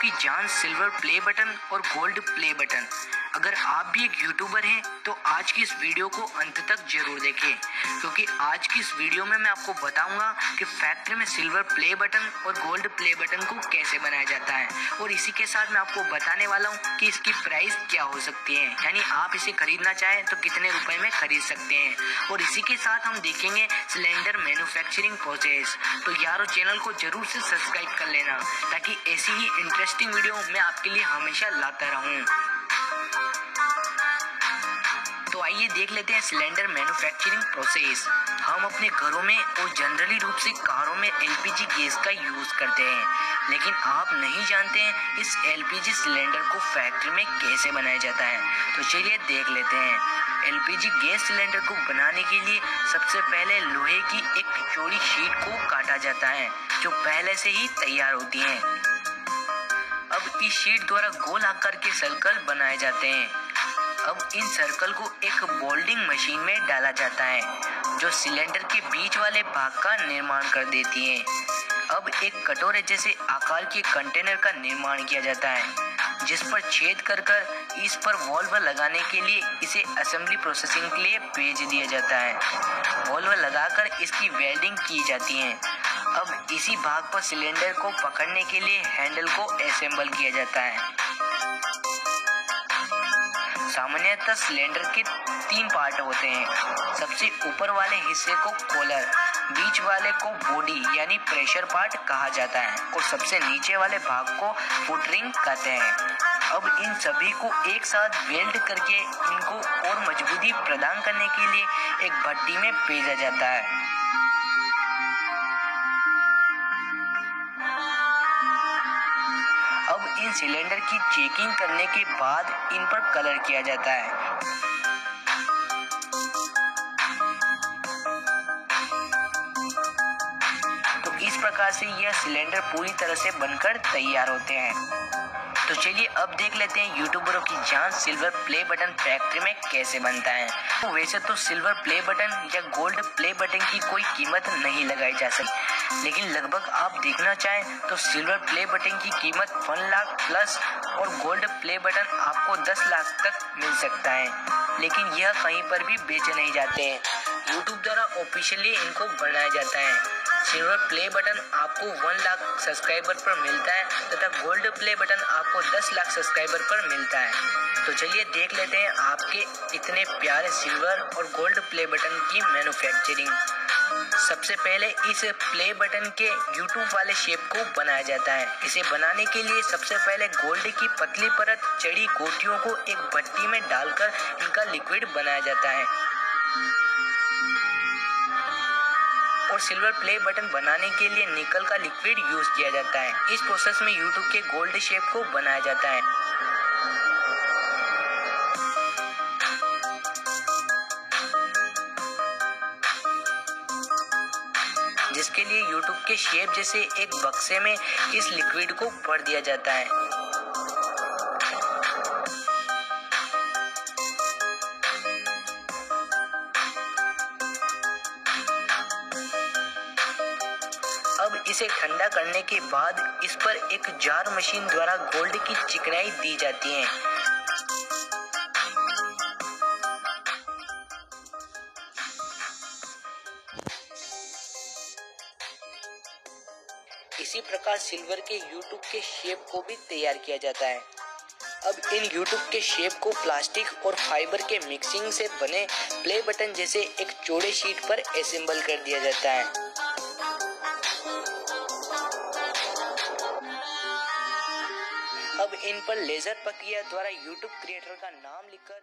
की जान silver play button और गोल्ड प्ले बटन। अगर आप भी एक यूट्यूबर हैं तो आज की इस वीडियो को अंत तक जरूर देखें, क्योंकि आज की इस वीडियो में मैं आपको बताऊंगा कि फैक्ट्री में सिल्वर प्ले बटन और गोल्ड प्ले बटन को कैसे बनाया जाता है। और इसी के साथ मैं आपको बताने वाला हूं कि इसकी प्राइस क्या हो सकती है, यानी आप इसे खरीदना चाहें तो कितने रुपए में खरीद सकते हैं। और इसी के साथ हम देखेंगे सिलेंडर मैन्युफैक्चरिंग प्रोसेस। तो यारो चैनल को जरूर से सब्सक्राइब कर लेना, ताकि ऐसी ही इंटरेस्टिंग वीडियो मैं आपके लिए हमेशा लाता रहूं। तो आइए देख लेते हैं सिलेंडर मैन्युफैक्चरिंग प्रोसेस। हम अपने घरों में और जनरली रूप से कारों में एलपीजी गैस का यूज करते हैं, लेकिन आप नहीं जानते हैं इस एलपीजी सिलेंडर को फैक्ट्री में कैसे बनाया जाता है। तो चलिए देख लेते हैं। एलपीजी गैस सिलेंडर को बनाने के लिए सबसे पहले लोहे की एक चौड़ी शीट को काटा जाता है, जो पहले से ही तैयार होती है। अब इस शीट द्वारा गोल आकार के सर्कल बनाए जाते हैं। अब इन सर्कल को एक बोल्डिंग मशीन में डाला जाता है, जो सिलेंडर के बीच वाले भाग का निर्माण कर देती है। अब एक कटोरे जैसे आकार के कंटेनर का निर्माण किया जाता है, जिस पर छेद कर इस पर वॉल्व लगाने के लिए इसे असेंबली प्रोसेसिंग के लिए भेज दिया जाता है। वॉल्व लगाकर इसकी वेल्डिंग की जाती है। अब इसी भाग पर सिलेंडर को पकड़ने के लिए हैंडल को असेंबल किया जाता है। सामान्यतः सिलेंडर के 3 पार्ट होते हैं। सबसे ऊपर वाले हिस्से को कॉलर, बीच वाले को बॉडी यानी प्रेशर पार्ट कहा जाता है, और सबसे नीचे वाले भाग को फुटरिंग कहते हैं। अब इन सभी को एक साथ वेल्ड करके इनको और मजबूती प्रदान करने के लिए एक भट्टी में भेजा जाता है। अब इन सिलेंडर की चेकिंग करने के बाद इन पर कलर किया जाता है। तो इस प्रकार से यह सिलेंडर पूरी तरह से बनकर तैयार होते हैं। तो चलिए अब देख लेते हैं यूट्यूबरों की जान सिल्वर प्ले बटन फैक्ट्री में कैसे बनता है। तो वैसे तो सिल्वर प्ले बटन या गोल्ड प्ले बटन की कोई कीमत नहीं लगाई जा सकती, लेकिन लगभग आप देखना चाहें तो सिल्वर प्ले बटन की कीमत 1 लाख प्लस और गोल्ड प्ले बटन आपको 10 लाख तक मिल सकता है। लेकिन यह कहीं पर भी बेचे नहीं जाते हैं, यूट्यूब द्वारा ऑफिशियली इनको बनाया जाता है। सिल्वर प्ले बटन आपको 1 लाख सब्सक्राइबर पर मिलता है तथा गोल्ड प्ले बटन आपको 10 लाख सब्सक्राइबर पर मिलता है। तो चलिए देख लेते हैं आपके इतने प्यारे सिल्वर और गोल्ड प्ले बटन की मैन्युफैक्चरिंग। सबसे पहले इस प्ले बटन के यूट्यूब वाले शेप को बनाया जाता है। इसे बनाने के लिए सबसे पहले गोल्ड की पतली परत चढ़ी गोटियों को एक भट्टी में डालकर इनका लिक्विड बनाया जाता है। और सिल्वर प्ले बटन बनाने के लिए निकल का लिक्विड यूज किया जाता है। इस प्रोसेस में यूट्यूब के गोल्ड शेप को बनाया जाता है। जिसके लिए यूट्यूब के शेप जैसे एक बक्से में इस लिक्विड को भर दिया जाता है। अब इसे ठंडा करने के बाद इस पर एक जार मशीन द्वारा गोल्ड की चिकनाई दी जाती है। इसी प्रकार सिल्वर के यूट्यूब के शेप को भी तैयार किया जाता है। अब इन यूट्यूब के शेप को प्लास्टिक और फाइबर के मिक्सिंग से बने प्ले बटन जैसे एक चौड़े शीट पर असेंबल कर दिया जाता है। अब इन पर लेजर प्रक्रिया द्वारा यूट्यूब क्रिएटर का नाम लिखकर